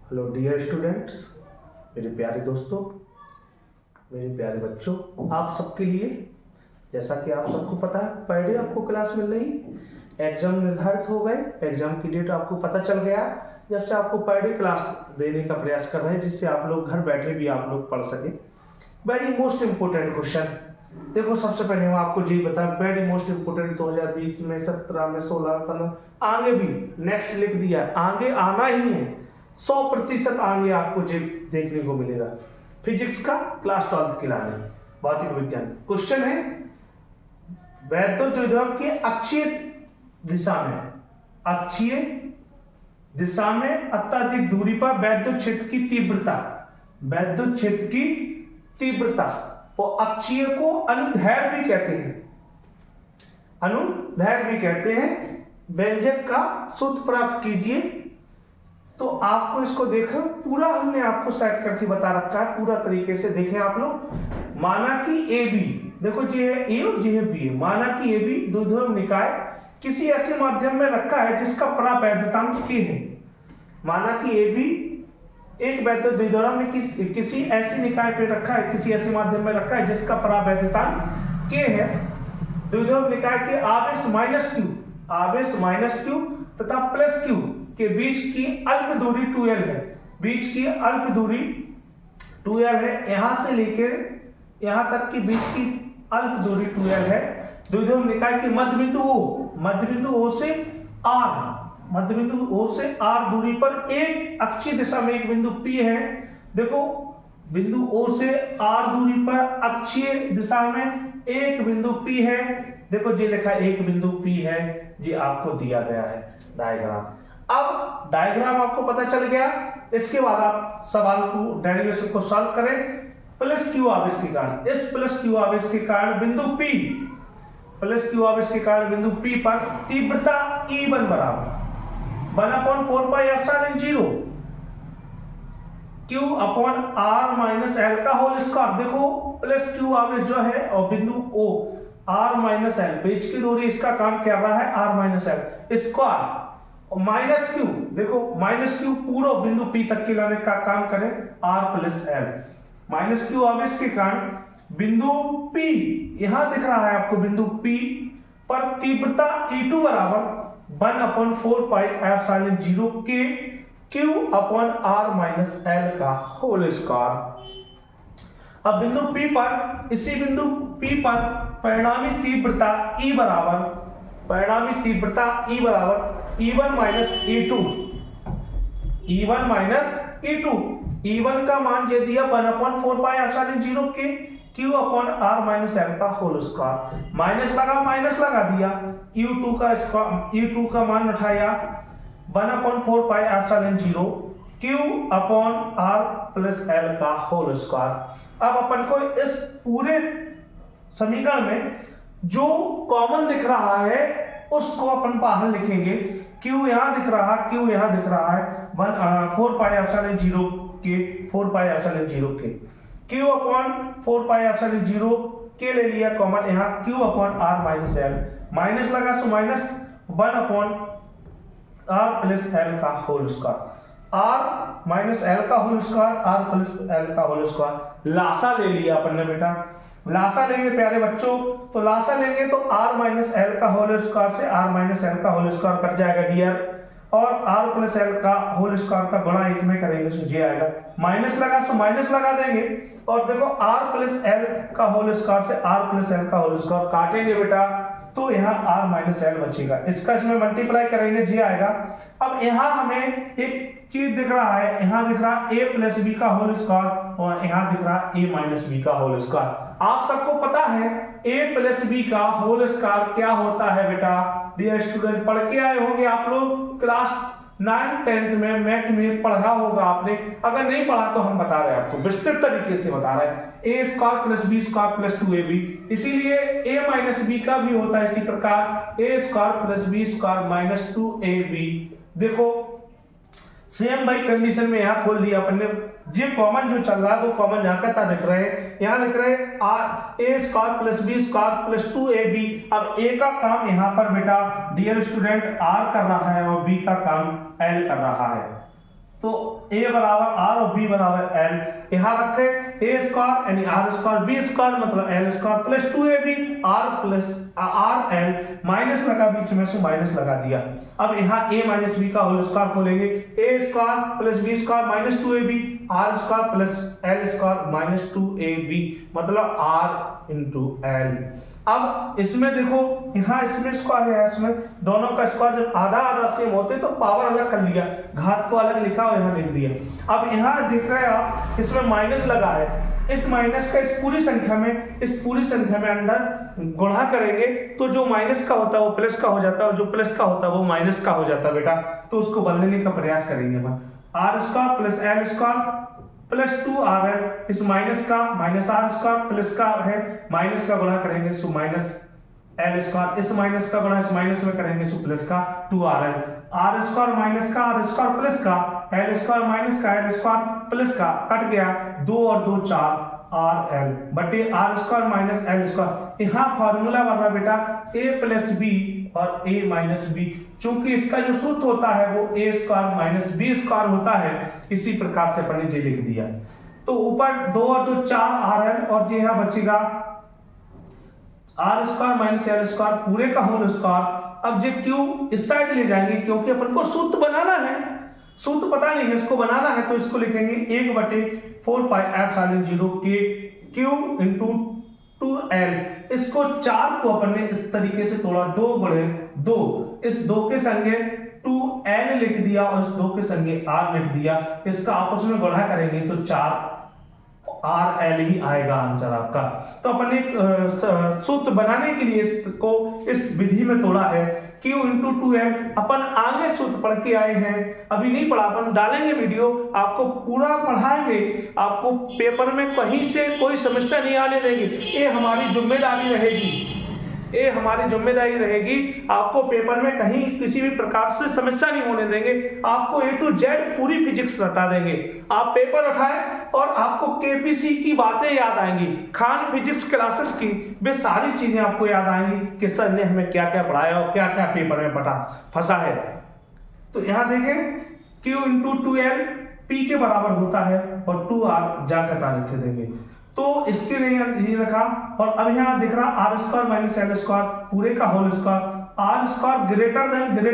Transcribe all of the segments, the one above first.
Hello dear students, मेरे प्यारे दोस्तों, मेरे प्यारे बच्चों, आप सबके लिए जैसा कि आप सबको पता है पर डे आपको क्लास मिल रही। एग्जाम निर्धारित हो गए, एग्जाम की डेट आपको पता चल गया। जब से आपको पर डे क्लास देने का प्रयास कर रहे हैं जिससे आप लोग घर बैठे भी आप लोग पढ़ सकें। वेरी मोस्ट इम्पोर्टेंट क्वेश्चन देखो, सबसे पहले हम आपको जी बता, वेरी मोस्ट इम्पोर्टेंट 2020 में 17 में 16 15 आगे भी नेक्स्ट लिख दिया, आगे आना ही है। 100% आगे आपको जो देखने को मिलेगा। फिजिक्स का क्लास 12 की लाने भौतिक विज्ञान क्वेश्चन है, वैद्युत द्विध्रुव के अक्षीय दिशा में अत्यधिक दूरी पर विद्युत क्षेत्र की तीव्रता वो अक्षीय को अनुदैर्घ्य भी कहते हैं। व्यंजक का सूत्र प्राप्त कीजिए। तो आपको इसको देखो, पूरा हमने आपको सेट करके बता रखा है, पूरा तरीके से देखें आप लोग। माना कि ए बी, देखो ये है ए और ये है बी। माना कि ए बी द्विध्रुव निकाय किसी ऐसे माध्यम में रखा है जिसका परावैद्युतांक के है। माना कि ए बी एक वैद्युत द्विध्रुव में किसी ऐसी निकाय पे रखा है, किसी ऐसे माध्यम में रखा है जिसका परावैद्युतांक के है। द्विध्रुव निकाय के आवेश माइनस क्यू तथा प्लस क्यू के बीच की अल्प दूरी 2l है। बीच की अल्प दूरी 2l है, यहां से लेकर यहां तक की बीच की अल्प दूरी 2l है। द्विध्रुव निकाय के मध्य बिंदु O से R दूरी पर एक अक्षीय दिशा में एक बिंदु P है। देखो, बिंदु O से R दूरी पर अक्षीय दिशा में एक बिंदु P है। देखो ये लिखा एक बिंदु P है, ये आपको दिया गया है डायग्राम। अब डायग्राम आपको पता चल गया, इसके बाद आप सवाल को डेरिवेशन को सॉल्व करें। प्लस क्यू आवेश के कारण, इस प्लस क्यू आवेश के कारण बिंदु P पर तीव्रता E1 बराबर 1/4 pi epsilon 0 Q upon R minus L का होल स्क्वायर। देखो प्लस क्यू आवेश जो है और बिंदु O R माइनस L, बीच की दूरी इसका काम कर रहा है R माइनस L स्क्वायर, और माइनस क्यू, देखो माइनस क्यू पूरा बिंदु P तक के लाने का काम करे R plus L। Minus Q आवेश के कारण बिंदु P, यहां दिख रहा है आपको बिंदु P पर तीव्रता E2 बराबर 1/4 पाई एप्सिलॉन 0 के Q upon R minus L का होल स्क्वायर। अब बिंदु P पर परिणामी तीव्रता E बराबर E1 माइनस E2। E1 का मान दे दिया 1/4 पाई एप्सिलॉन 0 के Q upon R minus L का होल स्क्वायर। माइनस लगा दिया, U2 का मान उठाया 1/4 pi epsilon 0 Q upon R plus L का होल स्क्वायर। अब अपन को इस पूरे समीकरण में जो कॉमन दिख रहा है उसको अपन बाहर लिखेंगे। Q यहां दिख रहा है 4 पाई एप्सिलॉन 0 के 4 पाई एप्सिलॉन 0 के Q अपॉन 4 पाई एप्सिलॉन 0 के ले लिया कॉमन, यहाँ Q upon R minus L, minus लगा so minus 1 upon R plus L का whole square. R minus L का whole square, R plus L का होल स्क्वायर। लासा ले लिया अपन ने बेटा, लासा लेंगे प्यारे बच्चों, तो लासा लेंगे तो R माइनस L का होल स्क्वायर से R माइनस L का होल स्क्वायर कट जाएगा डियर, और R प्लस L का होल स्क्वायर का गुणा एक में करेंगे तो ये आएगा। माइनस लगा तो माइनस लगा देंगे, और देखो R प्लस L का होल स्क्वायर से R प्लस L का होल स्क्वायर काटेंगे बेटा, तो यहाँ R माइनस L बचेगा। इसका इसमें मल्टीप्लाई करेंगे, ये आएगा। अब यहाँ हमें एक चीज दिख रहा है, यहाँ दिख रहा है A प्लस B का होल स्क्वायर, और यहाँ दिख रहा है A माइनस B का होल स्क्वायर। आप सबको पता है A प्लस B का होल स्क्वायर क्या होता है बेटा? डियर स्टूडेंट, पढ़ के आए होंगे आप लोग, क्लास 9th 10th में मैथ में पढ़ा होगा आपने। अगर नहीं पढ़ा तो हम बता रहे हैं आपको, विस्तृत तरीके से बता रहे हैं। A square plus B square plus 2AB, इसीलिए A माइनस B का भी होता है इसी प्रकार A square plus B square minus 2AB। देखो सेम भाई कंडीशन में यहाँ खोल दिया अपन ने, ये कॉमन जो चल रहा है वो कॉमन यहाँ का लिख रहे हैं, यहाँ लिख रहे हैं A square plus B square plus 2AB। अब A का काम यहाँ पर बेटा डियर स्टूडेंट R कर रहा है और B का काम L कर रहा है। तो a बराबर r और b बराबर l, यहाँ रखे a स्क्वायर यानी r स्क्वायर b स्क्वायर मतलब l square plus 2ab r plus r l, minus लगा बीच में से माइनस लगा दिया। अब यहाँ a माइनस b का होल स्क्वायर खोलेंगे, a square plus b square minus 2ab r square plus l square minus 2ab मतलब r इंटू l। अब इसमें देखो यहाँ इसमें स्क्वायर है, इसमें दोनों का स्क्वायर जब आधा आधा सेम होते तो पावर अलग कर लिया, घात को अलग लिखा और यहाँ लिख दिया। अब यहाँ देख रहे हैं आप इसमें माइनस लगा है, इस माइनस का इस पूरी संख्या में अंदर गुणा करेंगे तो जो माइनस का होता है वो प्लस का हो जाता है और जो प्लस का होता है वो माइनस का हो जाता है बेटा। तो उसको बदलने का प्रयास करेंगे हम, R square plus L square plus 2rl, इस माइनस का माइनस आर स्क्वायर प्लस का है माइनस का गुणा करेंगे सो माइनस एल स्क्वायर, इस माइनस का गुणा इस माइनस में करेंगे सो प्लस का 2rl, आर स्क्वायर माइनस का आर स्क्वायर प्लस का एल स्क्वायर माइनस का एल स्क्वायर प्लस का कट गया 2 और 2 4 rl बटे R square minus L square. यहाँ फॉर्मूला बन रहा बेटा a प्लस बी और a माइनस बी, चूंकि इसका जो सूत्र होता है वो a square minus B square होता है, इसी प्रकार से अपन ने जे लिख दिया। तो ऊपर 2 और 2 4 rl और ये यहाँ बचेगा R square minus L square पूरे का होल स्क्वायर। अब जे क्यू इस साइड ले जाएंगे क्योंकि अपन को सूत्र बनाना है, सूत्र पता नहीं है इसको बनाना है, तो इसको लिखेंगे 1/4 पाई एप्सिलॉन 0 के क्यू इंटू 2l। इसको 4 को अपन ने इस तरीके से तोड़ा, 2 गुणे 2, इस 2 के संगे 2l लिख दिया और इस 2 के संगे r लिख दिया, इसका आपस में गुणा करेंगे तो 4rl ही आएगा आंसर आपका। तो अपन ने सूत्र बनाने के लिए इसको इस विधि में तोड़ा है, q इंटू 2l। अपन आगे सूत्र पढ़ के आए हैं, अभी नहीं पढ़ा, अपन डालेंगे वीडियो, आपको पूरा पढ़ाएंगे, आपको पेपर में कहीं से कोई समस्या नहीं आने देंगे, ये हमारी जिम्मेदारी रहेगी, ये हमारी जिम्मेदारी रहेगी। आपको पेपर में कहीं किसी भी प्रकार से समस्या नहीं होने देंगे, आपको A to Z पूरी फिजिक्स बता देंगे। आप पेपर उठाएं और आपको केपीसी की बातें याद आएंगी, खान फिजिक्स क्लासेस की वे सारी चीजें आपको याद आएंगी कि सर ने हमें क्या क्या पढ़ाया और क्या क्या पेपर में फंसा है। तो यहाँ देखें Q इंटू 2l P के बराबर होता है और 2r जाकर लिख देंगे, तो इसके लिए ये रखा। और अब यहाँ दिख रहा R square minus L square पूरे का whole square, R square greater than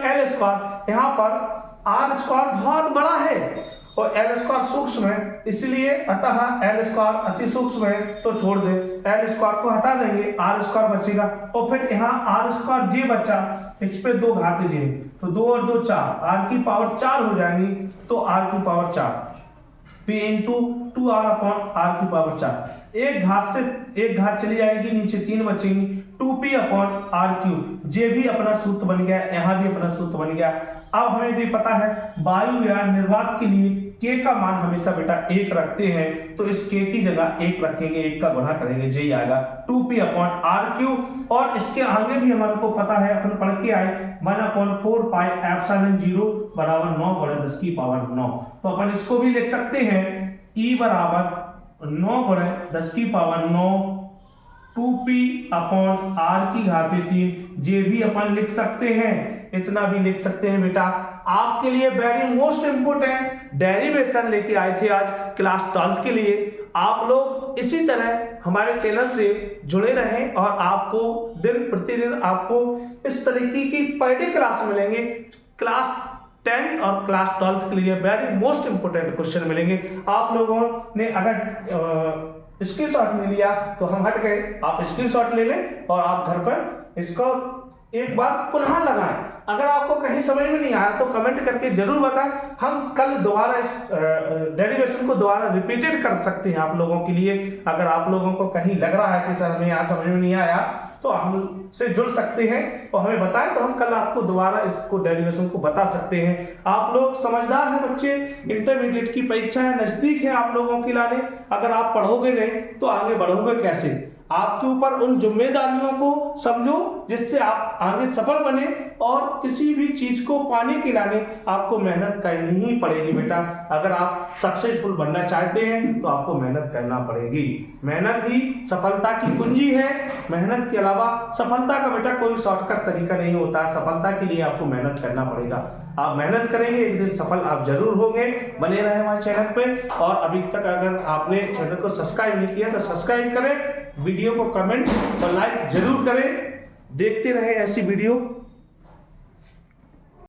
L square. यहाँ पर आर स्क्वायर बहुत बड़ा है और एल स्क्वायर सूक्ष्म है, इसलिए अतः एल स्क्वायर अति सूक्ष्म है तो छोड़ दे, एल स्क्वायर को हटा देंगे, आर स्क्वायर बचेगा। और फिर यहाँ आर स्क्वायर जे बचा, इस पे 2 घात जे, तो 2 और 2 4, आर की पावर 4 हो जाएंगी, तो आर की power 4 p into 2r upon R की पावर 4, एक घात चली जाएगी, नीचे 3 बचेंगी, 2p अपॉन आर क्यूब। जे भी अपना सूत्र बन गया, यहाँ भी अपना सूत्र बन गया। अब हमें ये पता है वायु या निर्वात के लिए k का मान हमेशा बेटा 1 रखते हैं, तो इस k की जगह 1 रखेंगे, 1 का गुणा करेंगे, जे आएगा 2p अपॉन आर क्यूब। और इसके आगे भी हमारे को पता है, अपन पढ़ के आए 1/4 पाई एप्सिलॉन 0 बराबर 9 गुणे 10 की पावर 9। तो अपन इसको भी लिख सकते हैं E बराबर 9 गुणे 10 की पावर 9 2p अपॉन r की घात 3, जे भी अपन लिख सकते हैं, इतना भी लिख सकते हैं बेटा। आपके लिए वेरी मोस्ट इंपोर्टेंट डेरिवेशन लेके आए थे आज क्लास 12 के लिए। आप लोग इसी तरह हमारे चैनल से जुड़े रहें और आपको दिन प्रतिदिन आपको इस तरीके की पर डे क्लास मिलेंगे। क्लास 10th और क्लास 12th के लिए वेरी मोस्ट इंपोर्टेंट क्वेश्चन मिलेंगे। आप लोगों ने अगर स्क्रीनशॉट नहीं लिया तो हम हट गए, आप स्क्रीनशॉट ले लें और आप घर पर इसको एक बार पुनः लगाएं। अगर आपको कहीं समझ में नहीं आया तो कमेंट करके जरूर बताएं, हम कल दोबारा इस डेरिवेशन को दोबारा रिपीटेड कर सकते हैं आप लोगों के लिए। अगर आप लोगों को कहीं लग रहा है कि सर हमें यहाँ समझ में नहीं आया तो हमसे जुड़ सकते हैं और हमें बताएं, तो हम कल आपको दोबारा इसको डेरिवेशन को बता सकते हैं। आप लोग समझदार हैं बच्चे, इंटरमीडिएट की परीक्षाएं नजदीक है आप लोगों की लाने। अगर आप पढ़ोगे नहीं तो आगे बढ़ोगे कैसे? आपके ऊपर उन जिम्मेदारियों को समझो जिससे आप आगे सफल बने। और किसी भी चीज को पाने के लिए आपको मेहनत करनी ही पड़ेगी बेटा। अगर आप सक्सेसफुल बनना चाहते हैं तो आपको मेहनत करना पड़ेगी। मेहनत ही सफलता की कुंजी है। मेहनत के अलावा सफलता का बेटा कोई शॉर्टकट तरीका नहीं होता। सफलता के लिए आपको मेहनत करना पड़ेगा। आप मेहनत करेंगे, एक दिन सफल आप जरूर होंगे। बने रहे हमारे चैनल पे। और अभी तक अगर आपने चैनल को सब्सक्राइब नहीं किया तो सब्सक्राइब करें, वीडियो को कमेंट और लाइक जरूर करें। देखते रहे ऐसी वीडियो।